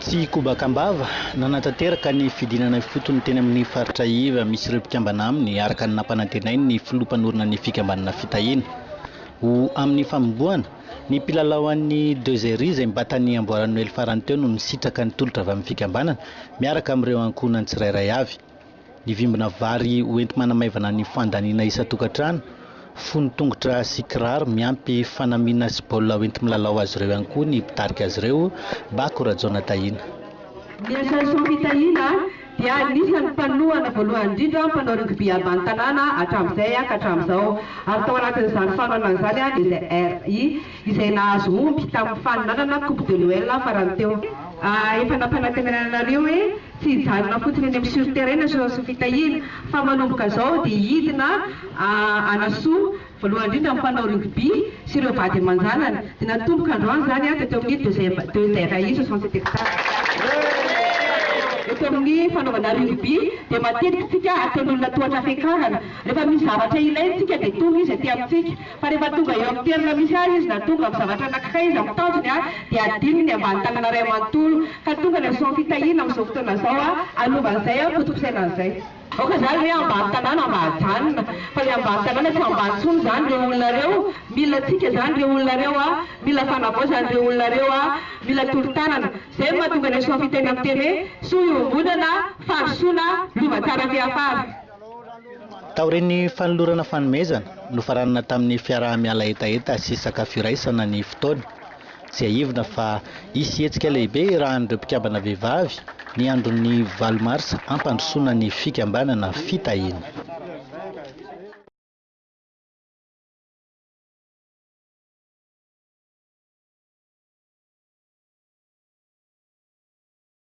Tsy Kobakambava nanatanteraka ny fidinana fotony teny amin'ny faritra iva misy ireo mpikambana aminy araka ny nampanantenainy ny filompanorina ny fikambanana fitahina. Ho amin'ny famombohana ny mpilalao an'ny Deuxery izay mbatany amboaran'ny Noely farany teo no nisitraka ny tolotra avy amin'ny fikambanana miaraka amin'ireo ankonany tsirairay avy. Ny vimbina vary hoenti manamaivana ny fandaniana isan-tokantrano, fony tongotra sy kiraro miampy fanamina sy baolina hoenti milalao azy ireo ihany koa ny mpitarika azy ireo Bakora Jonatahina. Ny association fitahina dia anisan'ny mpanohana voalohany indrindra mpanao rugby ambany tanàna hatramin'izay ka hatramin'izao, ary tao anatin'izany fanohanana izany ilay RI izay nahazo omby tamin'ny faninanana Coupe de l'OL farany teo. Efa nampanantenanareo hoe tsy hijanona fotsiny eny amin'ny sur-terrain ny association fitahina fa manomboka izao dia hidina anasoa voalohany indrindra mpanao rugby sy ireo vady aman-janany, dia natomboka androany izany teo amin'ny 2 hectares. Eto amin'ny fanaovana rugby dia matetika tsika ataon'olona tohatra fiakarana, rehefa misy zavatra ilaintsika dia tonga izy aty amintsika, fa rehefa tonga eo amin'ny toerana misy azy izy na tonga amin'ny zavatra anankiray izy amin'ny tanjony dia adinony ambany tanàna ray amanontolo, ka tonga ny association fitahina amin'izao fotoana izao anovan'izay fotom-pisainan'izay. Oka zany hoe ambany tanàna mahajanona, fa ny ambany tanàna tsy ambany tsony zany ireo olona reo, mila tsika zany ireo olona reo mila fanavaozana ireo olona reo mila tolo-tanana. Zay mahatonga ny association fitahina amin'ny teny hoe soa iombonana, fandrosoana, lova tsara fiafara. Tao ireny fanolorana fanomezana nofaranana tamin'ny fiaraha-miala etaeta sy sakafo iraisana ny fotoana. Tsy aivina fa hisy hetsika lehibe raha an'ireo mpikambana vehivavy ny andron'ny 20 Mars ampandrosoana ny fikambanana fitahina.